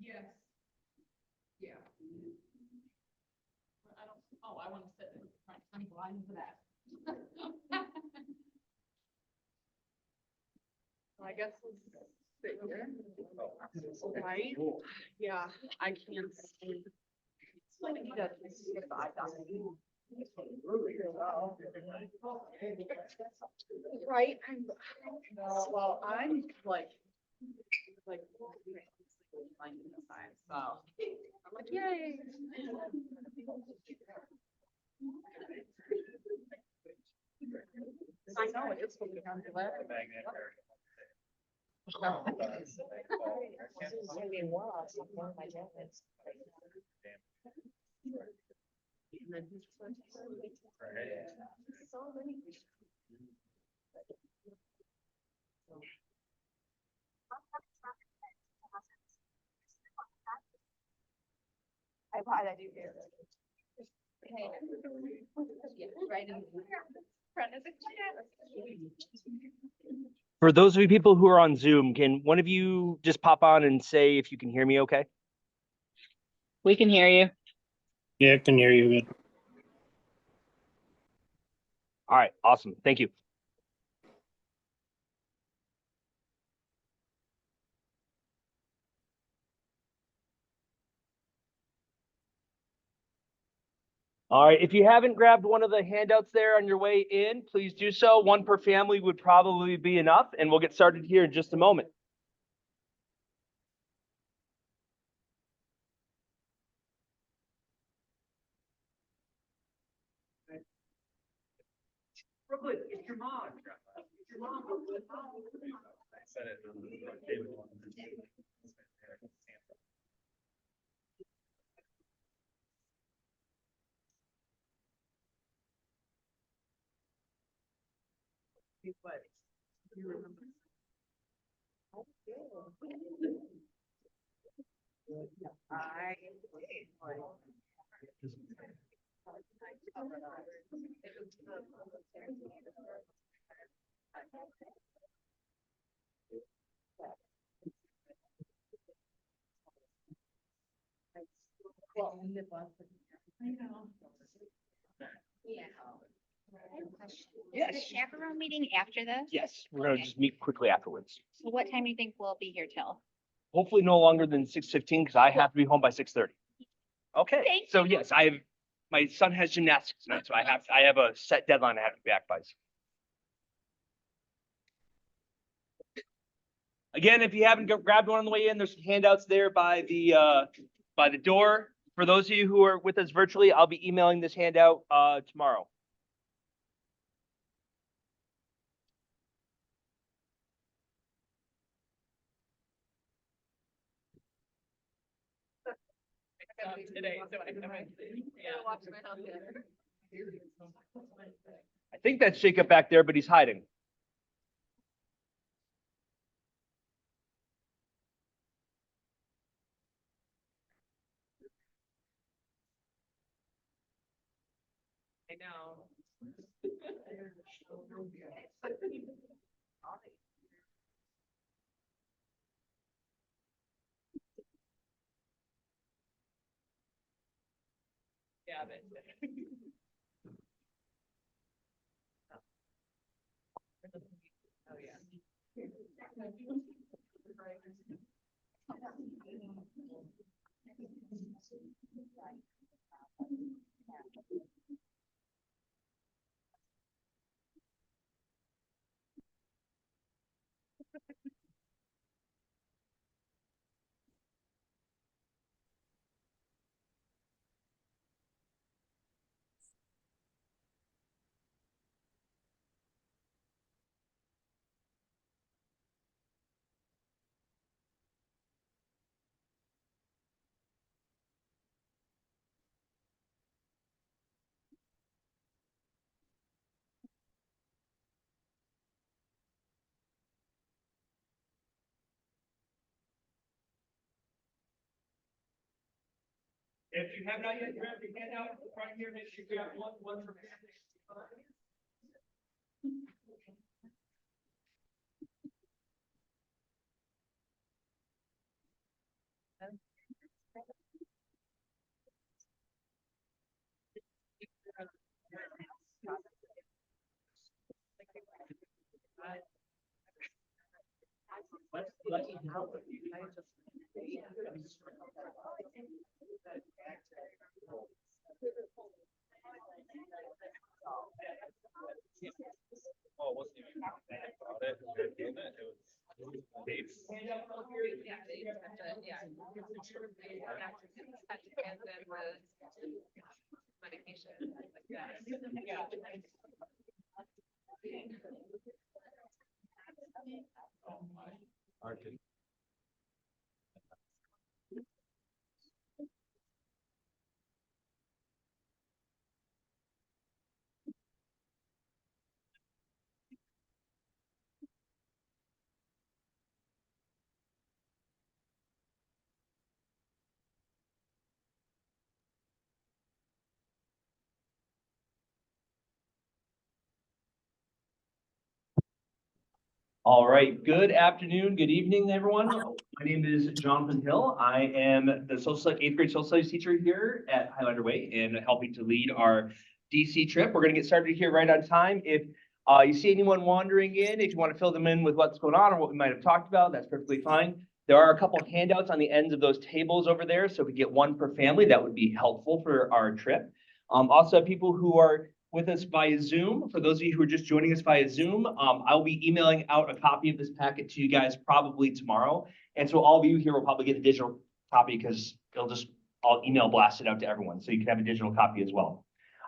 Yes. Yeah. I don't, oh, I want to sit in front, I'm blind for that. I guess we'll sit here. Right? Yeah, I can't see. He doesn't see if I don't. Right, well, I'm like, inside, so I'm like, yay. I know it is what we have to let. I thought I do hear it. Right in front of the class. For those of you people who are on Zoom, can one of you just pop on and say if you can hear me okay? We can hear you. Yeah, I can hear you good. All right, awesome. Thank you. All right, if you haven't grabbed one of the handouts there on your way in, please do so. One per family would probably be enough, and we'll get started here in just a moment. Brooklyn, it's your mom. It's your mom. I said it on the table. But you remember. I. I know. Yes. Is the chaperone meeting after this? Yes, we're gonna Okay. just meet quickly afterwards. So what time do you think we'll be here till? Hopefully no longer than 6:15 because I have to be home by 6:30. Okay, Thank so yes, my son has gymnastics tonight, so I have a set deadline I have to be back by. Again, if you haven't grabbed one on the way in, there's some handouts there by the door. For those of you who are with us virtually, I'll be emailing this handout tomorrow. Today, so I haven't. I think that's Jacob back there, but he's hiding. I know. Yeah, but. Oh, yeah. If you have not yet grabbed your handout right here, make sure you grab one for Oh, it wasn't even about it. It was dates. All right, good afternoon, good evening, everyone. My name is Jonathan Hill. I am the eighth grade social studies teacher here at Highlander Way and helping to lead our DC trip. We're gonna get started here right on time. If you see anyone wandering in, if you want to fill them in with what's going on or what we might have talked about, that's perfectly fine. There are a couple of handouts on the ends of those tables over there, so if we get one per family, that would be helpful for our trip. Also, people who are with us via Zoom. For those of you who are just joining us via Zoom, I'll be emailing out a copy of this packet to you guys probably tomorrow. And so all of you here will probably get a digital copy because I'll email blast it out to everyone. So you can have a digital copy as well.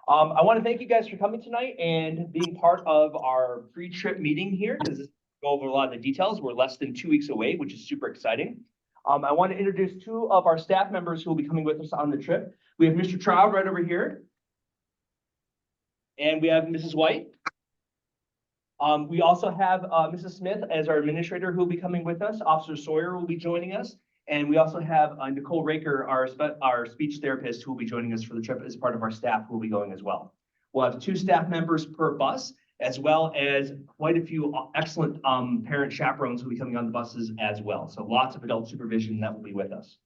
I want to thank you guys for coming tonight and being part of our pre-trip meeting here because this will go over a lot of the details. We're less than 2 weeks away, which is super exciting. I want to introduce two of our staff members who will be coming with us on the trip. We have Mr. Trout right over here. And we have Mrs. White. We also have Mrs. Smith as our administrator who will be coming with us. Officer Sawyer will be joining us. And we also have Nicole Raker, our speech therapist, who will be joining us for the trip as part of our staff who will be going as well. We'll have 2 staff members per bus, as well as quite a few excellent parent chaperones who will be coming on the buses as well. So lots of adult supervision that will be with us.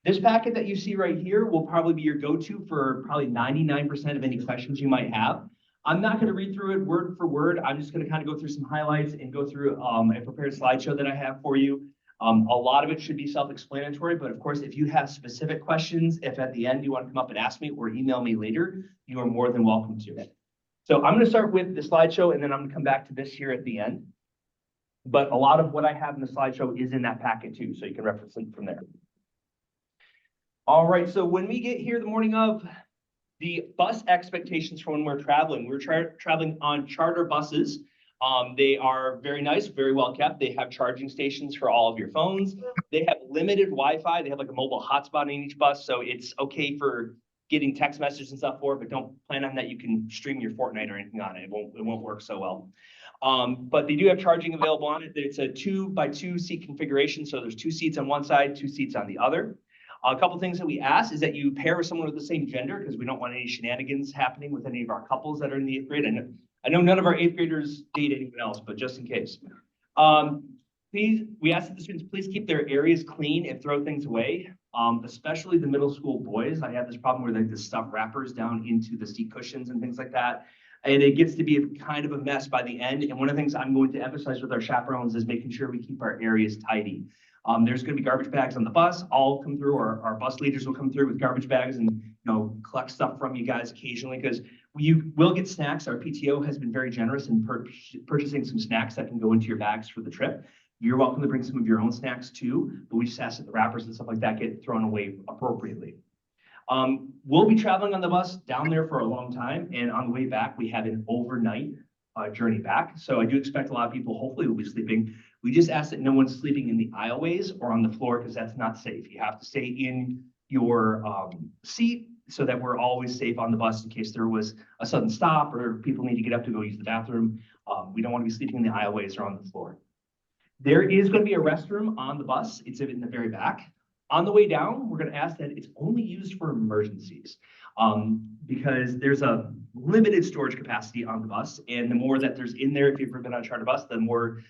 This packet that you see right here will probably be your go-to for probably 99% of any questions you might have. I'm not going to read through it word for word. I'm just going to kind of go through some highlights and go through a prepared slideshow that I have for you. A lot of it should be self-explanatory, but of course, if you have specific questions, if at the end you want to come up and ask me or email me later, you are more than welcome to. So I'm going to start with the slideshow and then I'm going to come back to this here at the end. But a lot of what I have in the slideshow is in that packet too, so you can reference it from there. All right, so when we get here the morning of, the bus expectations for when we're traveling, traveling on charter buses. They are very nice, very well kept. They have charging stations for all of your phones. They have limited Wi-Fi. They have like a mobile hotspot in each bus, so it's okay for getting text messages and stuff for it, but don't plan on that you can stream your Fortnite or anything on it. It won't work so well. But they do have charging available on it. It's a 2x2 seat configuration, so there's 2 seats on one side, 2 seats on the other. A couple things that we ask is that you pair with someone with the same gender because we don't want any shenanigans happening with any of our couples that are in the 8th grade. I know none of our 8th graders date anyone else, but just in case. We ask that the students please keep their areas clean and throw things away, especially the middle school boys. I have this problem where they just stuff wrappers down into the seat cushions and things like that. And it gets to be kind of a mess by the end. And one of the things I'm going to emphasize with our chaperones is making sure we keep our areas tidy. There's going to be garbage bags on the bus. I'll come through, or our bus leaders will come through with garbage bags and collect stuff from you guys occasionally because you will get snacks. Our PTO has been very generous in purchasing some snacks that can go into your bags for the trip. You're welcome to bring some of your own snacks too, but we just ask that the wrappers and stuff like that get thrown away appropriately. We'll be traveling on the bus down there for a long time, and on the way back, we have an overnight journey back. So I do expect a lot of people hopefully will be sleeping. We just ask that no one's sleeping in the aisleways or on the floor because that's not safe. You have to stay in your seat so that we're always safe on the bus in case there was a sudden stop or people need to get up to go use the bathroom. We don't want to be sleeping in the aisleways or on the floor. There is going to be a restroom on the bus. It's in the very back. On the way down, we're going to ask that it's only used for emergencies because there's a limited storage capacity on the bus. And the more that there's in there, if you've ever been on a charter bus, the more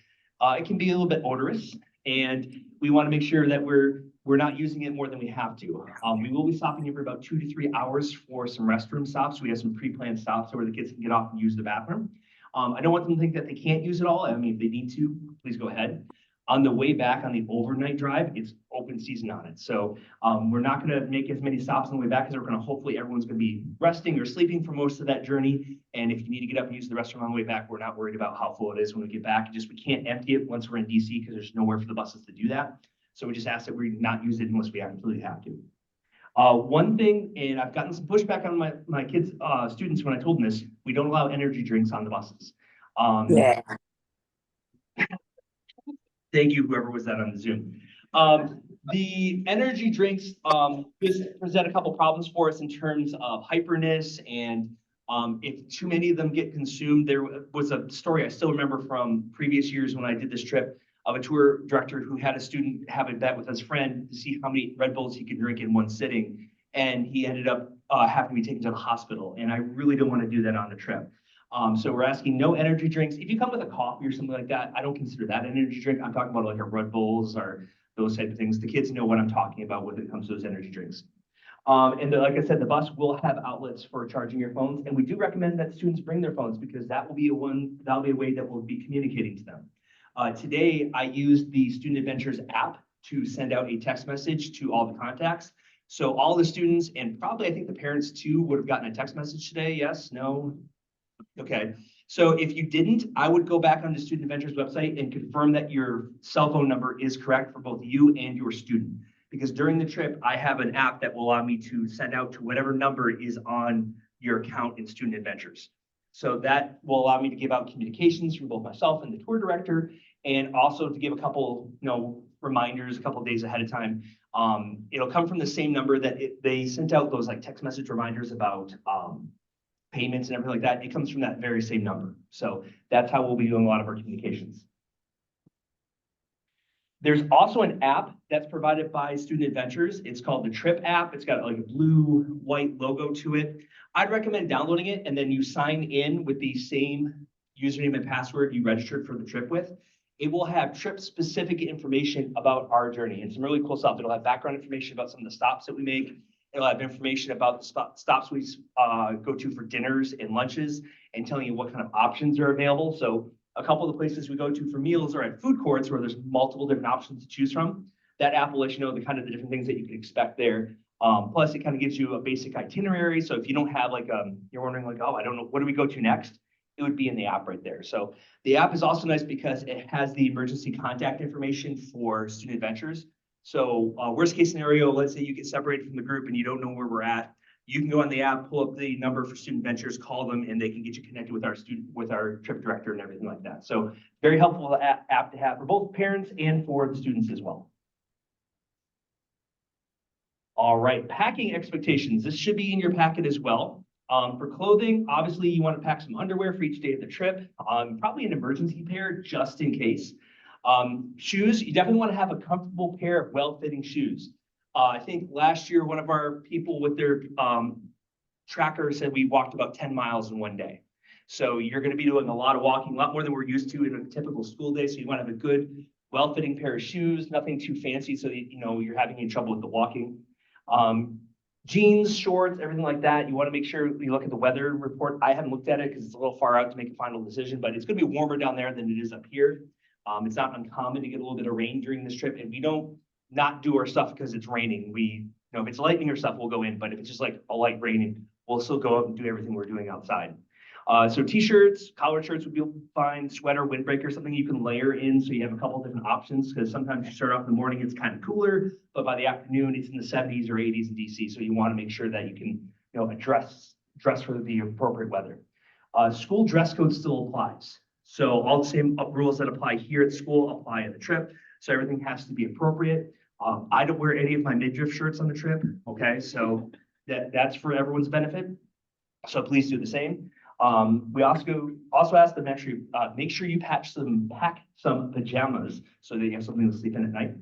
it can be a little bit odorous. And we want to make sure that we're not using it more than we have to. We will be stopping here for about 2 to 3 hours for some restroom stops. We have some pre-planned stops where the kids can get off and use the bathroom. I don't want them to think that they can't use it all. I mean, if they need to, please go ahead. On the way back on the overnight drive, it's open season on it. So we're not going to make as many stops on the way back because we're going to hopefully everyone's going to be resting or sleeping for most of that journey. And if you need to get up and use the restroom on the way back, we're not worried about how full it is when we get back. Just we can't empty it once we're in DC because there's nowhere for the buses to do that. So we just ask that we not use it unless we absolutely have to. One thing, and I've gotten some pushback on my kids, students when I told them this, we don't allow energy drinks on the buses. Yeah. Thank you, whoever was that on the Zoom. The energy drinks just present a couple problems for us in terms of hyperness, and if too many of them get consumed. There was a story I still remember from previous years when I did this trip of a tour director who had a student have a bet with his friend to see how many Red Bulls he could drink in one sitting, and he ended up having to be taken to the hospital. And I really don't want to do that on the trip. So we're asking no energy drinks. If you come with a coffee or something like that, I don't consider that an energy drink. I'm talking about like a Red Bulls or those type of things. The kids know what I'm talking about when it comes to those energy drinks. And like I said, the bus will have outlets for charging your phones. And we do recommend that students bring their phones because that'll be a way that we'll be communicating to them. Today, I used the Student Adventures app to send out a text message to all the contacts. So all the students, and probably I think the parents too, would have gotten a text message today. Yes, no? Okay. So if you didn't, I would go back on the Student Adventures website and confirm that your cell phone number is correct for both you and your student. Because during the trip, I have an app that will allow me to send out to whatever number is on your account in Student Adventures. So that will allow me to give out communications from both myself and the tour director, and also to give a couple, reminders a couple of days ahead of time. It'll come from the same number that they sent out those like text message reminders about payments and everything like that. It comes from that very same number. So that's how we'll be doing a lot of our communications. There's also an app that's provided by Student Adventures. It's called the Trip app. It's got like a blue-white logo to it. I'd recommend downloading it, and then you sign in with the same username and password you registered for the trip with. It will have trip-specific information about our journey and some really cool stuff. It'll have background information about some of the stops that we make. It'll have information about the stops we go to for dinners and lunches, and telling you what kind of options are available. So a couple of the places we go to for meals are at food courts where there's multiple different options to choose from. That app will let you know the kind of the different things that you can expect there. Plus, it kind of gives you a basic itinerary. So if you don't have like, you're wondering like, oh, I don't know, what do we go to next? It would be in the app right there. So the app is also nice because it has the emergency contact information for Student Adventures. So worst case scenario, let's say you get separated from the group and you don't know where we're at. You can go on the app, pull up the number for Student Adventures, call them, and they can get you connected with our trip director and everything like that. So very helpful app to have for both parents and for the students as well. All right, packing expectations. This should be in your packet as well. For clothing, obviously you want to pack some underwear for each day of the trip, probably an emergency pair just in case. Shoes, you definitely want to have a comfortable pair of well-fitting shoes. I think last year, one of our people with their tracker said we walked about 10 miles in one day. So you're going to be doing a lot of walking, a lot more than we're used to in a typical school day. So you want to have a good, well-fitting pair of shoes, nothing too fancy so that you're having any trouble with the walking. Jeans, shorts, everything like that. You want to make sure you look at the weather report. I haven't looked at it because it's a little far out to make a final decision, but it's going to be warmer down there than it is up here. It's not uncommon to get a little bit of rain during this trip, and we don't not do our stuff because it's raining. If it's lightning or stuff, we'll go in, but if it's just like a light raining, we'll still go out and do everything we're doing outside. So t-shirts, collared shirts would be fine, sweater, windbreaker, something you can layer in so you have a couple different options, because sometimes you start off in the morning, it's kind of cooler, but by the afternoon, it's in the 70s or 80s in DC. So you want to make sure that you can, dress for the appropriate weather. School dress code still applies. So all the same rules that apply here at school apply at the trip. So everything has to be appropriate. I don't wear any of my midriff shirts on the trip. Okay, so that's for everyone's benefit. So please do the same. We also ask them actually make sure you pack some pajamas so that you have something to sleep in at night.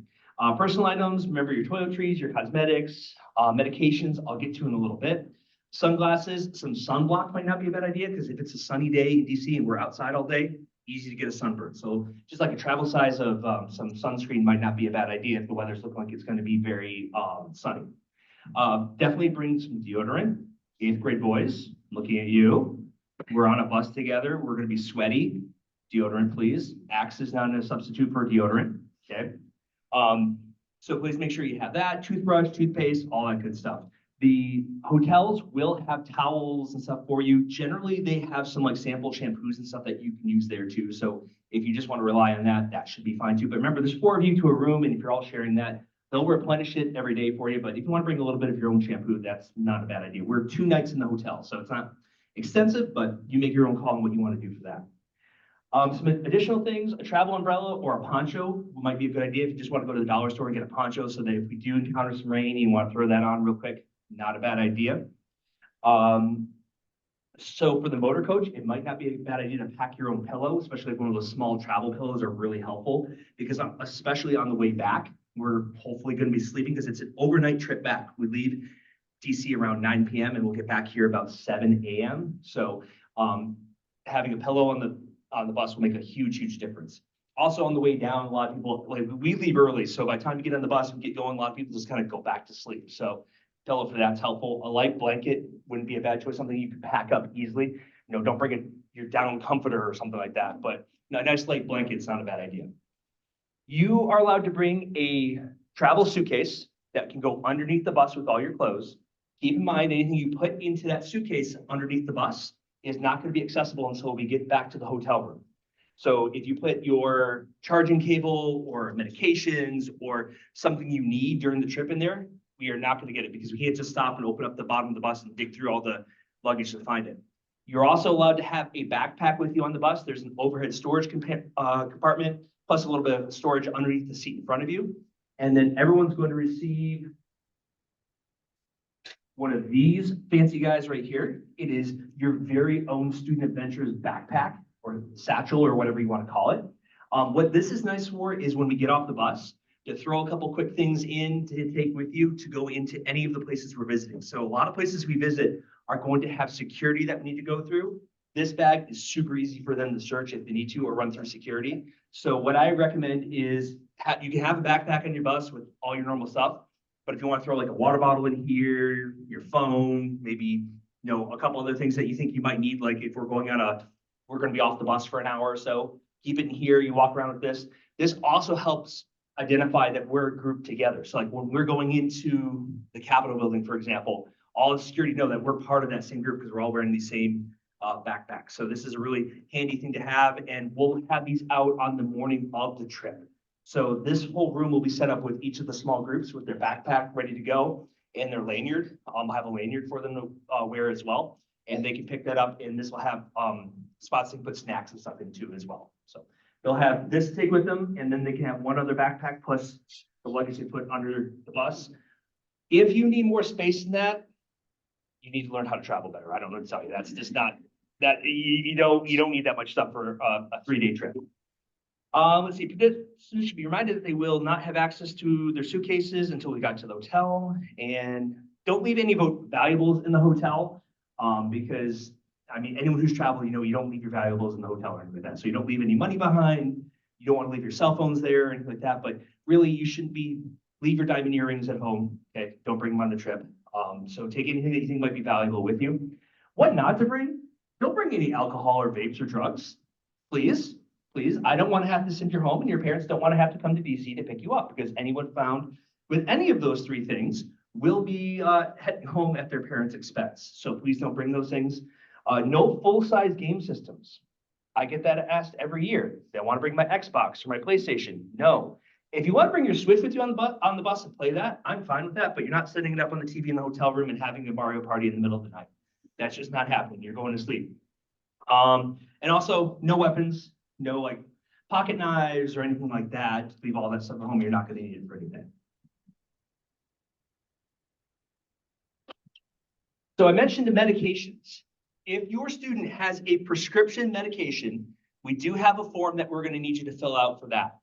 Personal items, remember your toiletries, your cosmetics, medications, I'll get to in a little bit. Sunglasses, some sunblock might not be a bad idea because if it's a sunny day in DC and we're outside all day, easy to get a sunburn. So just like a travel size of some sunscreen might not be a bad idea if the weather's looking like it's going to be very sunny. Definitely bring some deodorant. 8th grade boys, looking at you. We're on a bus together. We're going to be sweaty. Deodorant, please. Axe is not a substitute for deodorant. okay? So please make sure you have that, toothbrush, toothpaste, all that good stuff. The hotels will have towels and stuff for you. Generally, they have some like sample shampoos and stuff that you can use there too. So if you just want to rely on that, that should be fine too. But remember, there's 4 of you to a room, and if you're all sharing that, they'll replenish it every day for you. But if you want to bring a little bit of your own shampoo, that's not a bad idea. We're 2 nights in the hotel, so it's not extensive, but you make your own call on what you want to do for that. Some additional things, a travel umbrella or a poncho might be a good idea if you just want to go to the dollar store and get a poncho so that if we do encounter some rain, you want to throw that on real quick, not a bad idea. So for the motor coach, it might not be a bad idea to pack your own pillow, especially if one of those small travel pillows are really helpful, because especially on the way back, we're hopefully going to be sleeping because it's an overnight trip back. We leave DC around 9 p.m. and we'll get back here about 7 a.m. So having a pillow on the bus will make a huge difference. Also on the way down, a lot of people, like we leave early. So by the time you get on the bus and get going, a lot of people just kind of go back to sleep. So pillow for that's helpful. A light blanket wouldn't be a bad choice, something you could pack up easily. You know, don't bring your down comforter or something like that, but a nice light blanket's not a bad idea. You are allowed to bring a travel suitcase that can go underneath the bus with all your clothes. Keep in mind, anything you put into that suitcase underneath the bus is not going to be accessible until we get back to the hotel room. So if you put your charging cable or medications or something you need during the trip in there, we are not going to get it because we can't just stop and open up the bottom of the bus and dig through all the luggage to find it. You're also allowed to have a backpack with you on the bus. There's an overhead storage compartment, plus a little bit of storage underneath the seat in front of you. And then everyone's going to receive one of these fancy guys right here. It is your very own Student Adventures backpack or satchel or whatever you want to call it. What this is nice for is when we get off the bus, to throw a couple quick things in to take with you to go into any of the places we're visiting. So a lot of places we visit are going to have security that we need to go through. This bag is super easy for them to search if they need to or run through security. So what I recommend is you can have a backpack on your bus with all your normal stuff, but if you want to throw like a water bottle in here, your phone, maybe, a couple other things that you think you might need, like if we're going to be off the bus for an hour or so, keep it in here, you walk around with this. This also helps identify that we're grouped together. So like when we're going into the Capitol building, for example, all the security know that we're part of that same group because we're all wearing these same backpacks. So this is a really handy thing to have, and we'll have these out on the morning of the trip. So this whole room will be set up with each of the small groups with their backpack ready to go and their lanyard. I'll have a lanyard for them to wear as well, and they can pick that up, and this will have spots they can put snacks and stuff into as well. So they'll have this to take with them, and then they can have one other backpack plus the luggage they put under the bus. If you need more space than that, you need to learn how to travel better. I don't know what to tell you. That's just not that you don't need that much stuff for a 3-day trip. Let's see. Students should be reminded that they will not have access to their suitcases until we got to the hotel, and don't leave any valuables in the hotel because anyone who's traveled, you don't leave your valuables in the hotel or anything like that. So you don't leave any money behind. You don't want to leave your cell phones there or anything like that. But really, you shouldn't leave your diamond earrings at home. Okay, don't bring them on the trip. So take anything that you think might be valuable with you. What not to bring? Don't bring any alcohol or vapes or drugs. Please. I don't want to have to send your home, and your parents don't want to have to come to DC to pick you up, because anyone found with any of those 3 things will be heading home at their parents' expense. So please don't bring those things. No full-size game systems. I get that asked every year. They want to bring my Xbox or my PlayStation. No. If you want to bring your Switch with you on the bus and play that, I'm fine with that, but you're not setting it up on the TV in the hotel room and having a Mario Party in the middle of the night. That's just not happening. You're going to sleep. And also, no weapons, no like pocket knives or anything like that. Just leave all that stuff at home. You're not going to need it for anything. So I mentioned the medications. If your student has a prescription medication, we do have a form that we're going to need you to fill out for that.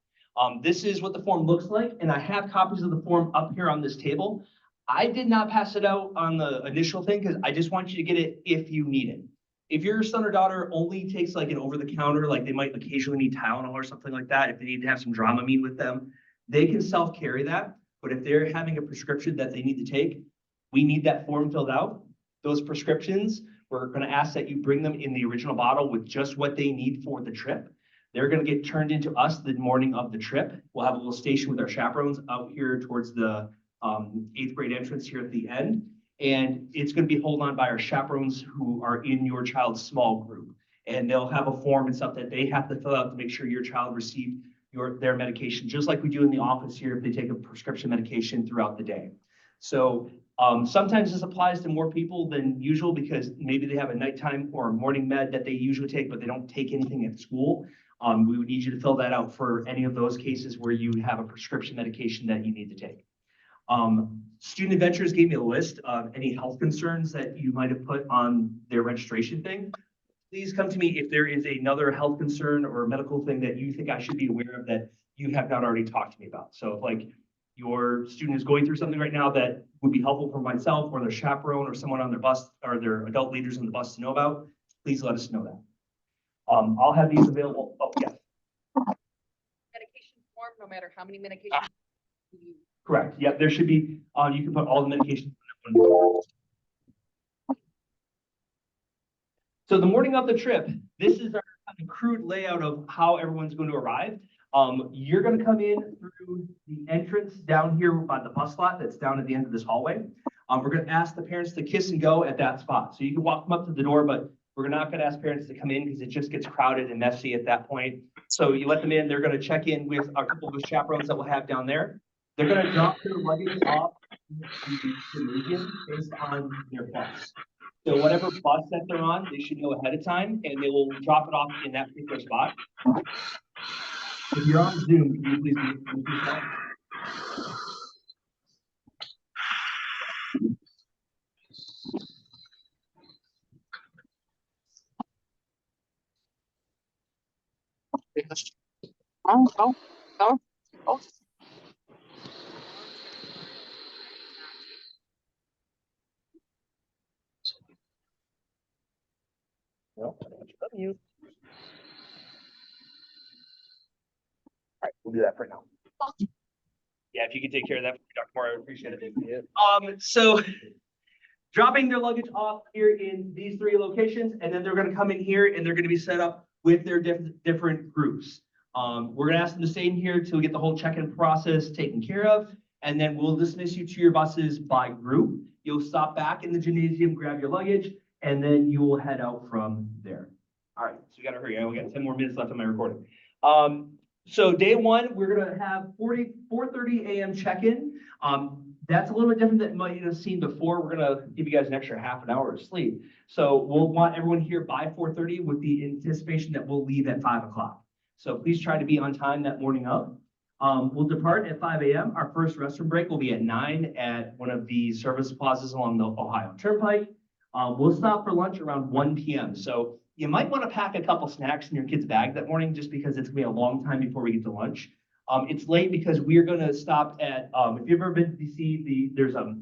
This is what the form looks like, and I have copies of the form up here on this table. I did not pass it out on the initial thing because I just want you to get it if you need it. If your son or daughter only takes like an over-the-counter, like they might occasionally need Tylenol or something like that, if they need to have some Dramamine with them, they can self-carry that. But if they're having a prescription that they need to take, we need that form filled out. Those prescriptions, we're going to ask that you bring them in the original bottle with just what they need for the trip. They're gonna get turned into us the morning of the trip. We'll have a little station with our chaperones out here towards the 8th grade entrance here at the end. And it's gonna be held on by our chaperones who are in your child's small group. And they'll have a form and stuff that they have to fill out to make sure your child received their medication, just like we do in the office here if they take a prescription medication throughout the day. So sometimes this applies to more people than usual because maybe they have a nighttime or a morning med that they usually take, but they don't take anything at school. We would need you to fill that out for any of those cases where you have a prescription medication that you need to take. Student Adventures gave me a list of any health concerns that you might have put on their registration thing. Please come to me if there is another health concern or medical thing that you think I should be aware of that you have not already talked to me about. So if like your student is going through something right now that would be helpful for myself or their chaperone or someone on their bus or their adult leaders on the bus to know about, please let us know that. I'll have these available. Oh, yeah. Medication form, no matter how many medications. Correct. Yep. There should be, you can put all the medications in that one. So the morning of the trip, this is our crude layout of how everyone's going to arrive. You're going to come in through the entrance down here by the bus lot that's down at the end of this hallway. We're going to ask the parents to kiss and go at that spot. So you can walk them up to the door, but we're not going to ask parents to come in because it just gets crowded and messy at that point. So you let them in. They're going to check in with a couple of chaperones that we'll have down there. They're going to drop their luggage off in the gymnasium based on their bus. So whatever bus that they're on, they should know ahead of time, and they will drop it off in that particular spot. If you're on Zoom, can you please mute yourself? No, you. All right, we'll do that for now. Yeah, if you could take care of that, Dr. Moore, I would appreciate it. So dropping their luggage off here in these 3 locations, and then they're going to come in here and they're going to be set up with their different groups. We're going to ask them to stay in here till we get the whole check-in process taken care of, and then we'll dismiss you to your buses by group. You'll stop back in the gymnasium, grab your luggage, and then you will head out from there. All right, so we got to hurry. We got 10 more minutes left on my recording. So day 1, we're going to have 4:30 a.m. check-in. That's a little bit different than you might have seen before. We're going to give you guys an extra half an hour of sleep. So we'll want everyone here by 4:30 with the anticipation that we'll leave at 5 o'clock. So please try to be on time that morning of. We'll depart at 5 a.m. Our first restroom break will be at 9 at one of the service plazas along the Ohio Turnpike. We'll stop for lunch around 1 p.m. So you might want to pack a couple snacks in your kid's bag that morning just because it's going to be a long time before we get to lunch. It's late because we're going to stop at, if you've ever been to DC, there's a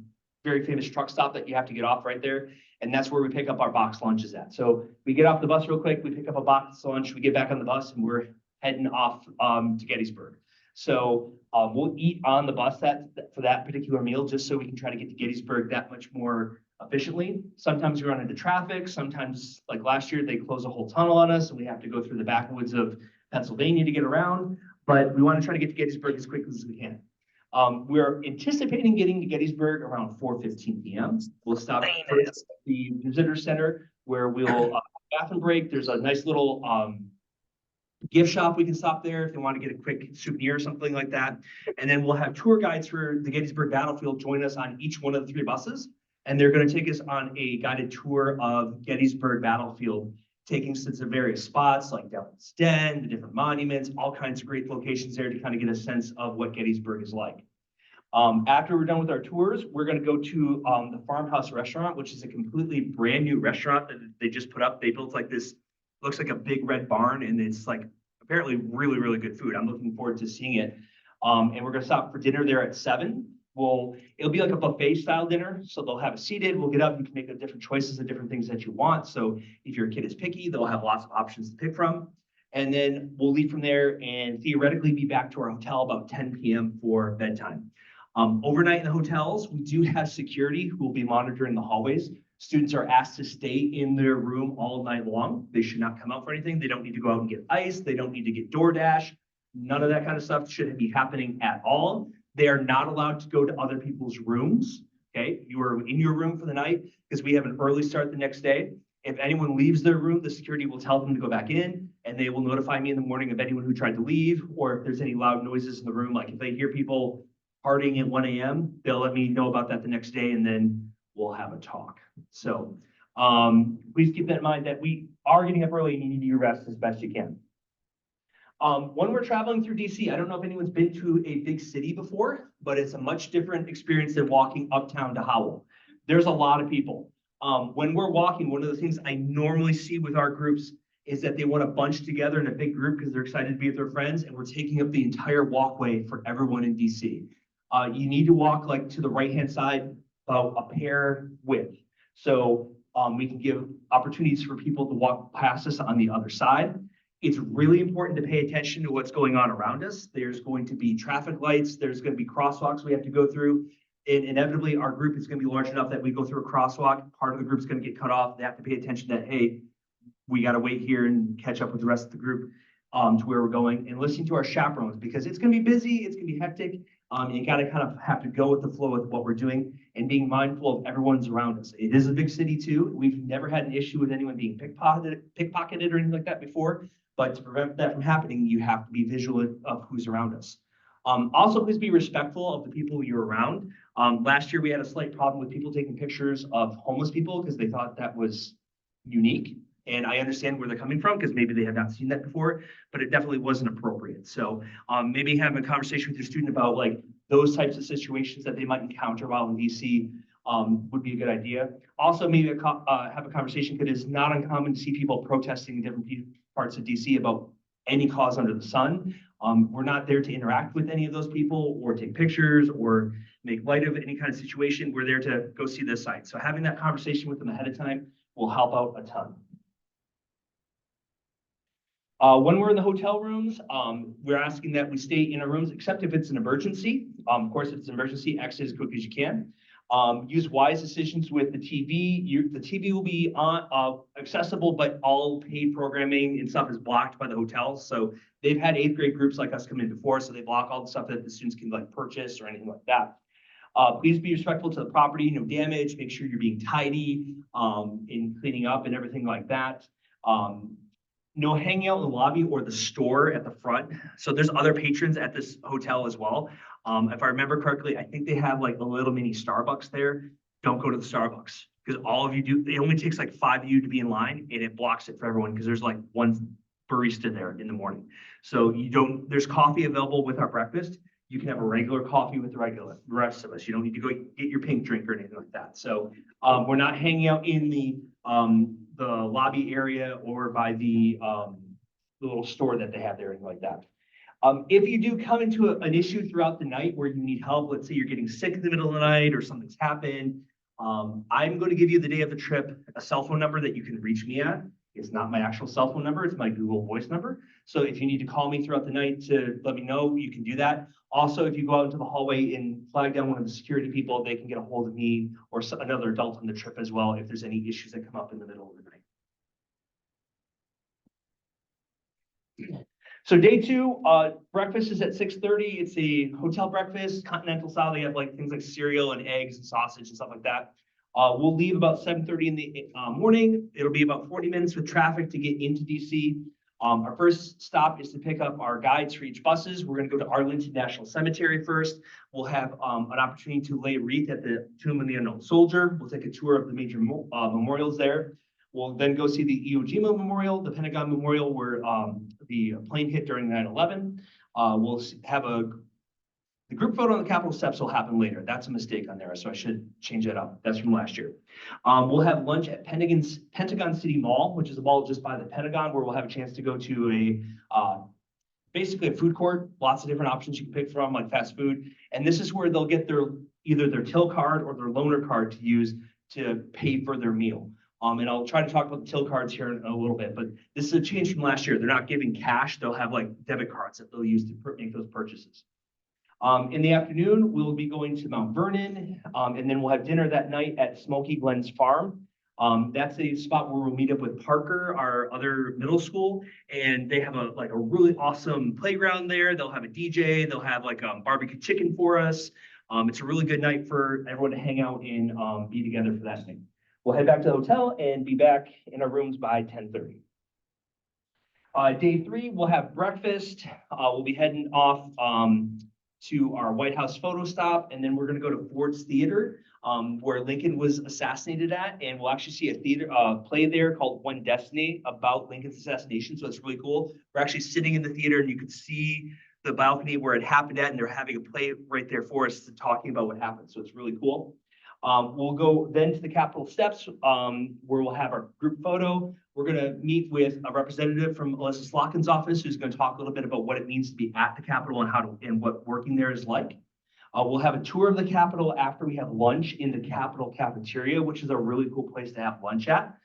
very famous truck stop that you have to get off right there. And that's where we pick up our box lunches at. So we get off the bus real quick, we pick up a box lunch, we get back on the bus, and we're heading off to Gettysburg. So we'll eat on the bus for that particular meal just so we can try to get to Gettysburg that much more efficiently. Sometimes we run into traffic. Sometimes, like last year, they close a whole tunnel on us and we have to go through the backwoods of Pennsylvania to get around. But we want to try to get to Gettysburg as quickly as we can. We're anticipating getting to Gettysburg around 4:15 p.m. We'll stop at the visitor center where we'll bathroom break. There's a nice little gift shop. We can stop there if they want to get a quick souvenir or something like that. And then we'll have tour guides for the Gettysburg battlefield join us on each one of the 3 buses. And they're going to take us on a guided tour of Gettysburg battlefield, taking us to various spots like Devil's Den, the different monuments, all kinds of great locations there to kind of get a sense of what Gettysburg is like. After we're done with our tours, we're going to go to the Farmhouse Restaurant, which is a completely brand new restaurant that they just put up. They built like this, looks like a big red barn, and it's like apparently really, really good food. I'm looking forward to seeing it. And we're going to stop for dinner there at 7. It'll be like a buffet style dinner. So they'll have it seated. We'll get up. You can make different choices of different things that you want. So if your kid is picky, they'll have lots of options to pick from. And then we'll leave from there and theoretically be back to our hotel about 10 p.m. for bedtime. Overnight in the hotels, we do have security who will be monitoring the hallways. Students are asked to stay in their room all night long. They should not come out for anything. They don't need to go out and get ice. They don't need to get DoorDash. None of that kind of stuff should be happening at all. They are not allowed to go to other people's rooms. Okay, you are in your room for the night because we have an early start the next day. If anyone leaves their room, the security will tell them to go back in, and they will notify me in the morning of anyone who tried to leave, or if there's any loud noises in the room, like if they hear people partying at 1 a.m., they'll let me know about that the next day, and then we'll have a talk. So please keep that in mind that we are getting up early and you need to rest as best you can. When we're traveling through DC, I don't know if anyone's been to a big city before, but it's a much different experience than walking uptown to Howell. There's a lot of people. When we're walking, one of the things I normally see with our groups is that they want to bunch together in a big group because they're excited to be with their friends, and we're taking up the entire walkway for everyone in DC. You need to walk like to the right-hand side about a pair width. So we can give opportunities for people to walk past us on the other side. It's really important to pay attention to what's going on around us. There's going to be traffic lights. There's going to be crosswalks we have to go through. And inevitably, our group is going to be large enough that we go through a crosswalk. Part of the group is going to get cut off. They have to pay attention that, hey, we got to wait here and catch up with the rest of the group to where we're going, and listening to our chaperones because it's going to be busy. It's going to be hectic. You got to kind of have to go with the flow with what we're doing and being mindful of everyone's around us. It is a big city too. We've never had an issue with anyone being pickpocketed or anything like that before. But to prevent that from happening, you have to be vigilant of who's around us. Also, please be respectful of the people you're around. Last year, we had a slight problem with people taking pictures of homeless people because they thought that was unique. And I understand where they're coming from because maybe they have not seen that before, but it definitely wasn't appropriate. So maybe having a conversation with your student about like those types of situations that they might encounter while in DC would be a good idea. Also, maybe have a conversation because it's not uncommon to see people protesting in different parts of DC about any cause under the sun. We're not there to interact with any of those people or take pictures or make light of any kind of situation. We're there to go see the site. So having that conversation with them ahead of time will help out a ton. When we're in the hotel rooms, we're asking that we stay in our rooms, except if it's an emergency. Of course, if it's an emergency, exit as quick as you can. Use wise decisions with the TV. The TV will be accessible, but all paid programming and stuff is blocked by the hotels. So they've had 8th grade groups like us come in before, so they block all the stuff that the students can like purchase or anything like that. Please be respectful to the property, no damage. Make sure you're being tidy in cleaning up and everything like that. No hanging out in the lobby or the store at the front. So there's other patrons at this hotel as well. If I remember correctly, I think they have like a little mini Starbucks there. Don't go to the Starbucks because all of you do. It only takes like 5 of you to be in line, and it blocks it for everyone because there's like one barista there in the morning. So you don't. There's coffee available with our breakfast. You can have a regular coffee with the rest of us. You don't need to go get your pink drink or anything like that. So we're not hanging out in the lobby area or by the little store that they have there, anything like that. If you do come into an issue throughout the night where you need help, let's say you're getting sick in the middle of the night or something's happened, I'm going to give you the day of the trip a cell phone number that you can reach me at. It's not my actual cell phone number, it's my Google Voice number. So if you need to call me throughout the night to let me know, you can do that. Also, if you go out into the hallway and flag down one of the security people, they can get a hold of me or another adult on the trip as well if there's any issues that come up in the middle of the night. So day 2, breakfast is at 6:30. It's a hotel breakfast, continental style. They have like things like cereal and eggs and sausage and stuff like that. We'll leave about 7:30 in the morning. It'll be about 40 minutes with traffic to get into DC. Our first stop is to pick up our guides for each buses. We're going to go to Arlington National Cemetery first. We'll have an opportunity to lay a wreath at the Tomb of the Unknown Soldier. We'll take a tour of the major memorials there. We'll then go see the Iwo Jima Memorial, the Pentagon Memorial, where the plane hit during 9/11. We'll have the group photo on the Capitol steps will happen later. That's a mistake on there, so I should change that up. That's from last year. We'll have lunch at Pentagon City Mall, which is a mall just by the Pentagon, where we'll have a chance to go to basically a food court. Lots of different options you can pick from, like fast food. And this is where they'll get either their till card or their loaner card to use to pay for their meal. And I'll try to talk about the till cards here in a little bit, but this is a change from last year. They're not giving cash. They'll have like debit cards that they'll use to make those purchases. In the afternoon, we'll be going to Mount Vernon, and then we'll have dinner that night at Smoky Glens Farm. That's a spot where we'll meet up with Parker, our other middle school, and they have a really awesome playground there. They'll have a DJ, they'll have like barbecue chicken for us. It's a really good night for everyone to hang out and be together for that night. We'll head back to the hotel and be back in our rooms by 10:30. Day 3, we'll have breakfast. We'll be heading off to our White House photo stop, and then we're gonna go to Ford's Theater, where Lincoln was assassinated at, and we'll actually see a theater play there called One Destiny about Lincoln's assassination. So it's really cool. We're actually sitting in the theater, and you can see the balcony where it happened at, and they're having a play right there for us, talking about what happened. So it's really cool. We'll go then to the Capitol steps, where we'll have our group photo. We're gonna meet with a representative from Alyssa Slotkin's office, who's gonna talk a little bit about what it means to be at the Capitol and what working there is like. We'll have a tour of the Capitol after we have lunch in the Capitol cafeteria, which is a really cool place to have lunch at.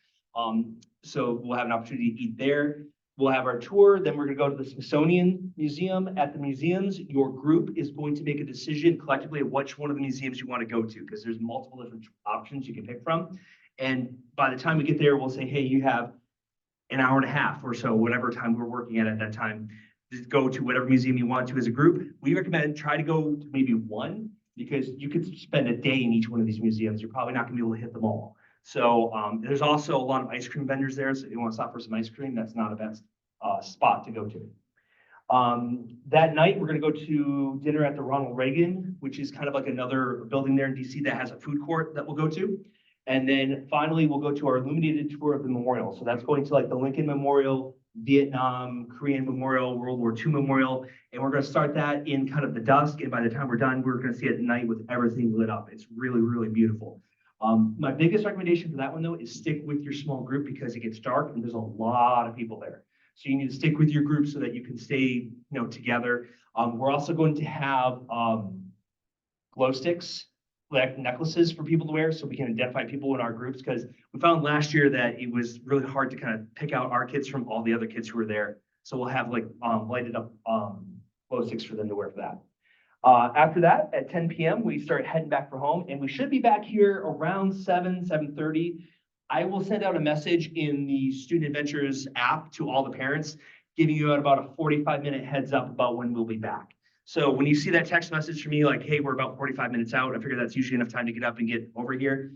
So we'll have an opportunity to eat there. We'll have our tour, then we're gonna go to the Smithsonian Museum. At the museums, your group is going to make a decision collectively of which one of the museums you want to go to, because there's multiple different options you can pick from. And by the time we get there, we'll say, hey, you have an hour and a half or so, whatever time we're working at that time, just go to whatever museum you want to as a group. We recommend try to go to maybe one, because you could spend a day in each one of these museums. You're probably not gonna be able to hit them all. So there's also a lot of ice cream vendors there. So if you want to stop for some ice cream, that's not a bad spot to go to. That night, we're gonna go to dinner at the Ronald Reagan, which is kind of like another building there in DC that has a food court that we'll go to. And then finally, we'll go to our illuminated tour of the memorial. So that's going to like the Lincoln Memorial, Vietnam, Korean Memorial, World War II Memorial. And we're gonna start that in kind of the dusk. And by the time we're done, we're gonna see it at night with everything lit up. It's really, really beautiful. My biggest recommendation for that one though is stick with your small group, because it gets dark and there's a lot of people there. So you need to stick with your group so that you can stay, together. We're also going to have glow sticks, like necklaces for people to wear, so we can identify people in our groups, because we found last year that it was really hard to kind of pick out our kids from all the other kids who were there. So we'll have like lighted up glow sticks for them to wear for that. After that, at 10 p.m., we start heading back for home, and we should be back here around 7:30. I will send out a message in the Student Adventures app to all the parents, giving you about a 45-minute heads up about when we'll be back. So when you see that text message from me, like, hey, we're about 45 minutes out, I figure that's usually enough time to get up and get over here.